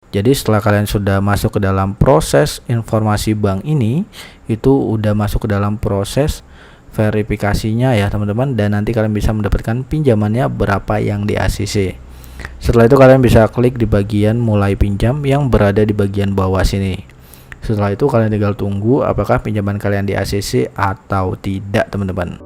Jadi setelah kalian sudah masuk ke dalam proses informasi bank ini, itu udah masuk ke dalam proses verifikasinya ya teman-teman, dan nanti kalian bisa mendapatkan pinjamannya berapa yang di ACC. Setelah itu kalian bisa klik di bagian mulai pinjam yang berada di bagian bawah sini. Setelah itu kalian tinggal tunggu apakah pinjaman kalian di ACC atau tidak teman-teman.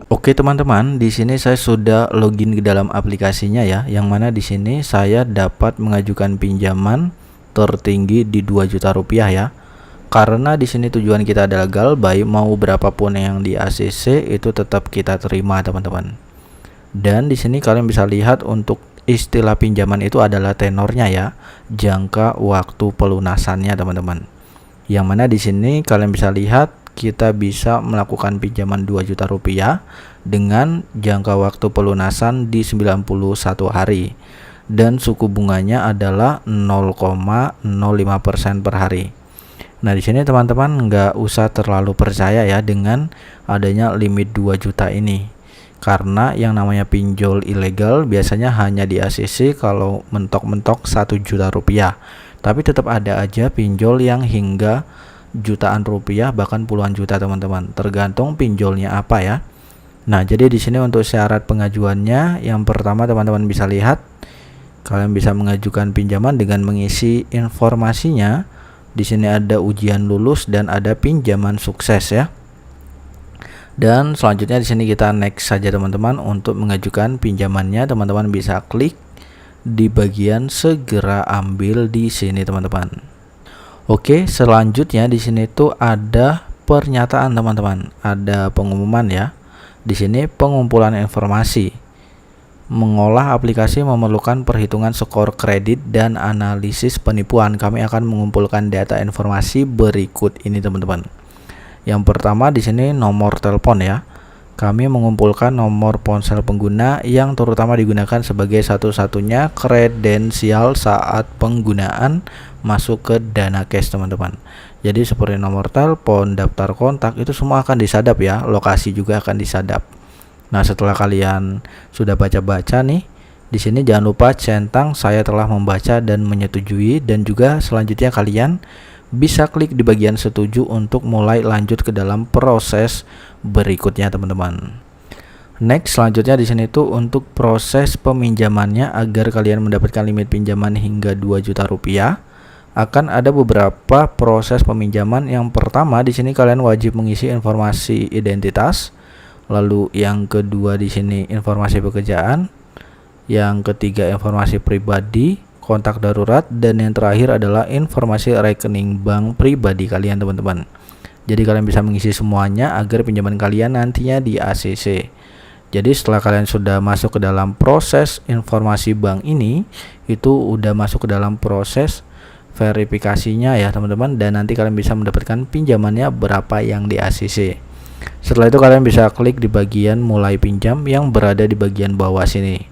Oke teman-teman, di sini saya sudah login ke dalam aplikasinya ya, yang mana di sini saya dapat mengajukan pinjaman tertinggi di 2 juta rupiah ya. Karena di sini tujuan kita adalah galbay, mau berapapun yang di ACC itu tetap kita terima teman-teman. Dan di sini kalian bisa lihat untuk istilah pinjaman itu adalah tenornya ya, jangka waktu pelunasannya teman-teman. Yang mana di sini kalian bisa lihat kita bisa melakukan pinjaman 2 juta rupiah dengan jangka waktu pelunasan di 91 hari dan suku bunganya adalah 0,05% per hari. Nah di sini teman-teman nggak usah terlalu percaya ya dengan adanya limit 2 juta ini, karena yang namanya pinjol ilegal biasanya hanya di ACC kalau mentok-mentok 1 juta rupiah, tapi tetap ada aja pinjol yang hingga jutaan rupiah bahkan puluhan juta teman-teman, tergantung pinjolnya apa ya. Nah jadi di sini untuk syarat pengajuannya, yang pertama teman-teman bisa lihat kalian bisa mengajukan pinjaman dengan mengisi informasinya. Di sini ada ujian lulus dan ada pinjaman sukses ya. Dan selanjutnya di sini kita next saja teman-teman. Untuk mengajukan pinjamannya teman-teman bisa klik di bagian segera ambil di sini teman-teman. Oke, selanjutnya di sini tuh ada pernyataan teman-teman, ada pengumuman ya. Di sini pengumpulan informasi. Mengolah aplikasi memerlukan perhitungan skor kredit dan analisis penipuan. Kami akan mengumpulkan data informasi berikut ini teman-teman. Yang pertama di sini nomor telepon ya. Kami mengumpulkan nomor ponsel pengguna yang terutama digunakan sebagai satu-satunya kredensial saat penggunaan masuk ke dana cash teman-teman. Jadi seperti nomor telepon, daftar kontak itu semua akan disadap ya, lokasi juga akan disadap. Nah setelah kalian sudah baca-baca nih, di sini jangan lupa centang saya telah membaca dan menyetujui, dan juga selanjutnya kalian bisa klik di bagian setuju untuk mulai lanjut ke dalam proses berikutnya teman-teman. Next selanjutnya di sini tuh untuk proses peminjamannya, agar kalian mendapatkan limit pinjaman hingga 2 juta rupiah. Akan ada beberapa proses peminjaman. Yang pertama di sini kalian wajib mengisi informasi identitas. Lalu yang kedua di sini informasi pekerjaan, yang ketiga informasi pribadi, kontak darurat, dan yang terakhir adalah informasi rekening bank pribadi kalian teman-teman. Jadi kalian bisa mengisi semuanya agar pinjaman kalian nantinya di ACC. Jadi setelah kalian sudah masuk ke dalam proses informasi bank ini, itu udah masuk ke dalam proses verifikasinya ya teman-teman, dan nanti kalian bisa mendapatkan pinjamannya berapa yang di ACC. Setelah itu kalian bisa klik di bagian mulai pinjam yang berada di bagian bawah sini.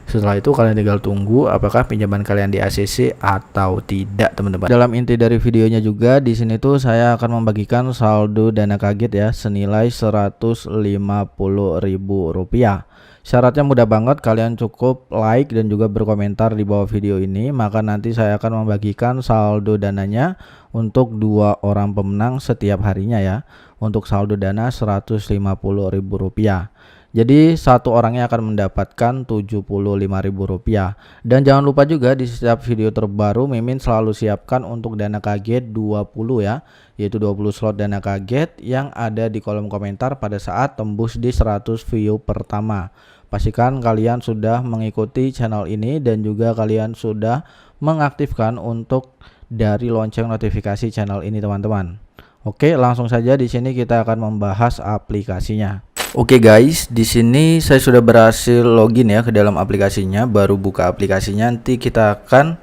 Setelah itu kalian tinggal tunggu apakah pinjaman kalian di ACC atau tidak teman-teman. Dalam inti dari videonya juga di sini tuh saya akan membagikan saldo dana kaget ya senilai Rp150.000. Syaratnya mudah banget, kalian cukup like dan juga berkomentar di bawah video ini, maka nanti saya akan membagikan saldo dananya untuk 2 orang pemenang setiap harinya ya. Untuk saldo dana Rp150.000. Jadi satu orangnya akan mendapatkan Rp75.000. Dan jangan lupa juga di setiap video terbaru Mimin selalu siapkan untuk dana kaget 20 ya, yaitu 20 slot dana kaget yang ada di kolom komentar pada saat tembus di 100 view pertama. Pastikan kalian sudah mengikuti channel ini dan juga kalian sudah mengaktifkan untuk dari lonceng notifikasi channel ini teman-teman. Oke, langsung saja di sini kita akan membahas aplikasinya. Oke guys, di sini saya sudah berhasil login ya ke dalam aplikasinya, baru buka aplikasinya. Nanti kita akan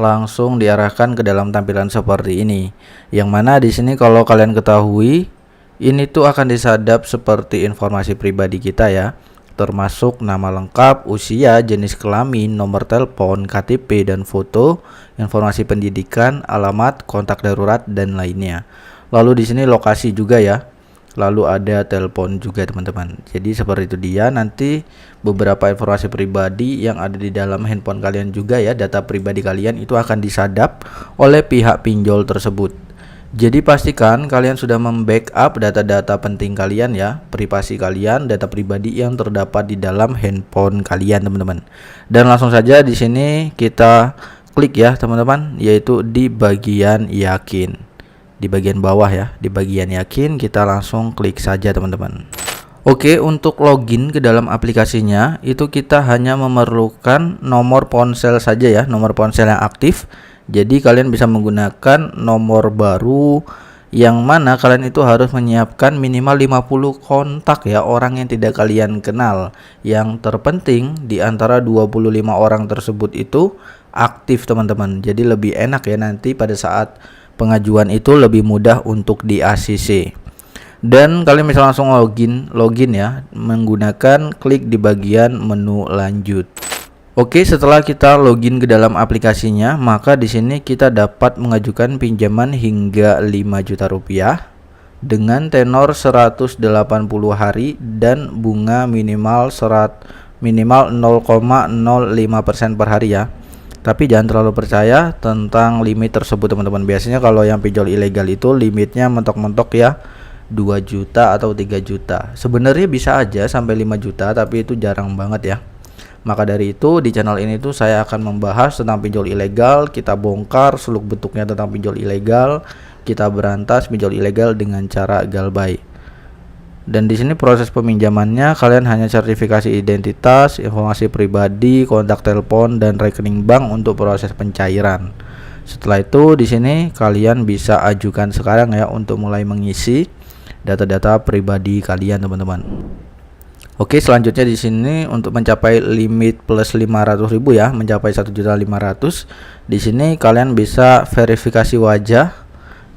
langsung diarahkan ke dalam tampilan seperti ini. Yang mana di sini kalau kalian ketahui, ini tuh akan disadap seperti informasi pribadi kita ya, termasuk nama lengkap, usia, jenis kelamin, nomor telepon, KTP dan foto, informasi pendidikan, alamat, kontak darurat dan lainnya. Lalu di sini lokasi juga ya. lalu ada telepon juga teman-teman. Jadi seperti itu dia, nanti beberapa informasi pribadi yang ada di dalam handphone kalian juga ya, data pribadi kalian itu akan disadap oleh pihak pinjol tersebut. Jadi pastikan kalian sudah membackup data-data penting kalian ya, privasi kalian, data pribadi yang terdapat di dalam handphone kalian teman-teman. Dan langsung saja di sini kita klik ya teman-teman, yaitu di bagian yakin. Di bagian bawah ya, di bagian yakin kita langsung klik saja teman-teman. Oke, untuk login ke dalam aplikasinya itu kita hanya memerlukan nomor ponsel saja ya, nomor ponsel yang aktif. Jadi kalian bisa menggunakan nomor baru yang mana kalian itu harus menyiapkan minimal 50 kontak ya, orang yang tidak kalian kenal. Yang terpenting di antara 25 orang tersebut itu aktif teman-teman. Jadi lebih enak ya, nanti pada saat pengajuan itu lebih mudah untuk di ACC. Dan kalian bisa langsung login ya, menggunakan klik di bagian menu lanjut. Oke, setelah kita login ke dalam aplikasinya, maka di sini kita dapat mengajukan pinjaman hingga 5 juta rupiah dengan tenor 180 hari dan bunga minimal 0,05% per hari ya. Tapi jangan terlalu percaya tentang limit tersebut teman-teman. Biasanya kalau yang pinjol ilegal itu limitnya mentok-mentok ya 2 juta atau 3 juta. Sebenarnya bisa aja sampai 5 juta, tapi itu jarang banget ya. Maka dari itu di channel ini tuh saya akan membahas tentang pinjol ilegal, kita bongkar seluk beluknya tentang pinjol ilegal, kita berantas pinjol ilegal dengan cara galbay. Dan di sini proses peminjamannya kalian hanya sertifikasi identitas, informasi pribadi, kontak telepon dan rekening bank untuk proses pencairan. Setelah itu di sini kalian bisa ajukan sekarang ya untuk mulai mengisi data-data pribadi kalian teman-teman. Oke, selanjutnya di sini untuk mencapai limit plus 500.000 ya, mencapai 1.500.000. Di sini kalian bisa verifikasi wajah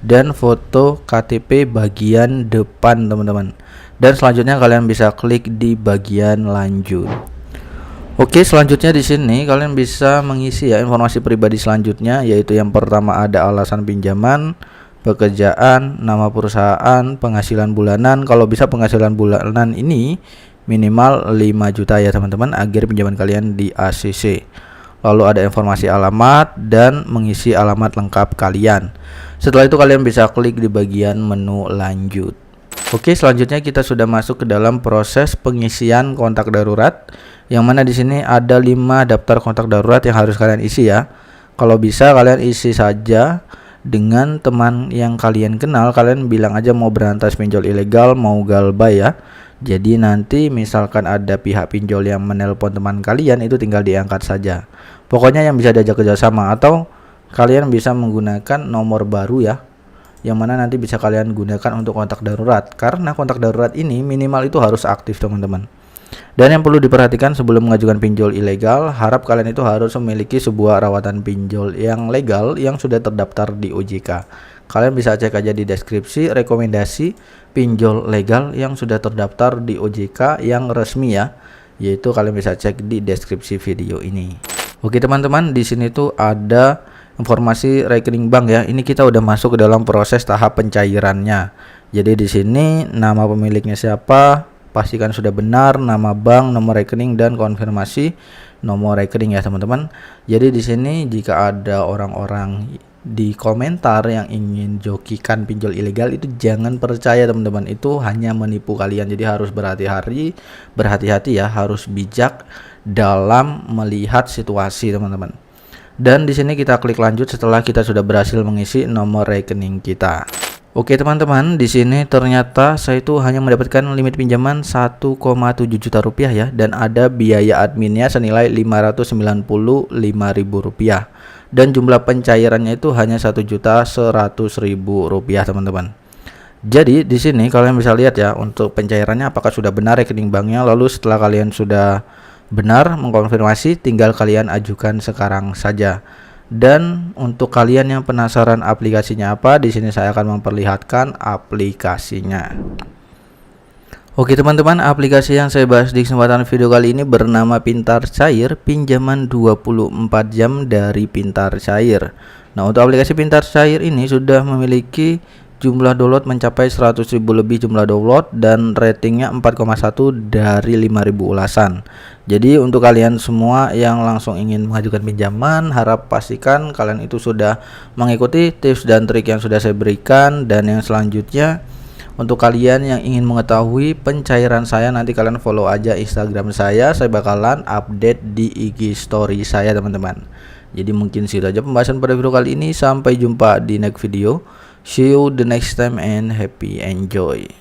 dan foto KTP bagian depan teman-teman. Dan selanjutnya kalian bisa klik di bagian lanjut. Oke, selanjutnya di sini kalian bisa mengisi ya informasi pribadi selanjutnya, yaitu yang pertama ada alasan pinjaman, pekerjaan, nama perusahaan, penghasilan bulanan. Kalau bisa penghasilan bulanan ini minimal 5 juta ya teman-teman agar pinjaman kalian di ACC. Lalu ada informasi alamat dan mengisi alamat lengkap kalian. Setelah itu kalian bisa klik di bagian menu lanjut. Oke, selanjutnya kita sudah masuk ke dalam proses pengisian kontak darurat, yang mana di sini ada 5 daftar kontak darurat yang harus kalian isi ya. Kalau bisa kalian isi saja dengan teman yang kalian kenal, kalian bilang aja mau berantas pinjol ilegal, mau galbay ya. Jadi nanti misalkan ada pihak pinjol yang menelpon teman kalian, itu tinggal diangkat saja. Pokoknya yang bisa diajak kerjasama, atau kalian bisa menggunakan nomor baru ya, yang mana nanti bisa kalian gunakan untuk kontak darurat. Karena kontak darurat ini minimal itu harus aktif teman-teman. Dan yang perlu diperhatikan sebelum mengajukan pinjol ilegal, harap kalian itu harus memiliki sebuah rawatan pinjol yang legal yang sudah terdaftar di OJK. Kalian bisa cek aja di deskripsi rekomendasi pinjol legal yang sudah terdaftar di OJK yang resmi ya, yaitu kalian bisa cek di deskripsi video ini. Oke teman-teman, di sini tuh ada informasi rekening bank ya. Ini kita udah masuk ke dalam proses tahap pencairannya. Jadi di sini nama pemiliknya siapa, pastikan sudah benar, nama bank, nomor rekening dan konfirmasi nomor rekening ya teman-teman. Jadi di sini jika ada orang-orang di komentar yang ingin jokikan pinjol ilegal, itu jangan percaya teman-teman, itu hanya menipu kalian. Jadi harus berhati-hati ya, harus bijak dalam melihat situasi teman-teman. Dan di sini kita klik lanjut setelah kita sudah berhasil mengisi nomor rekening kita. Oke teman-teman, di sini ternyata saya itu hanya mendapatkan limit pinjaman 1,7 juta rupiah ya, dan ada biaya adminnya senilai 595.000 rupiah. Dan jumlah pencairannya itu hanya 1.100.000 rupiah teman-teman. Jadi di sini kalian bisa lihat ya untuk pencairannya apakah sudah benar rekening banknya. Lalu setelah kalian sudah benar mengkonfirmasi, tinggal kalian ajukan sekarang saja. Dan untuk kalian yang penasaran aplikasinya apa, di sini saya akan memperlihatkan aplikasinya. Oke teman-teman, aplikasi yang saya bahas di kesempatan video kali ini bernama Pintar Cair, pinjaman 24 jam dari Pintar Cair. Nah, untuk aplikasi Pintar Cair ini sudah memiliki jumlah download mencapai 100.000 lebih jumlah download, dan ratingnya 4,1 dari 5.000 ulasan. Jadi untuk kalian semua yang langsung ingin mengajukan pinjaman, harap pastikan kalian itu sudah mengikuti tips dan trik yang sudah saya berikan. Dan yang selanjutnya, untuk kalian yang ingin mengetahui pencairan saya, nanti kalian follow aja Instagram saya bakalan update di IG story saya teman-teman. Jadi mungkin segitu aja pembahasan pada video kali ini. Sampai jumpa di next video. See you the next time and happy enjoy.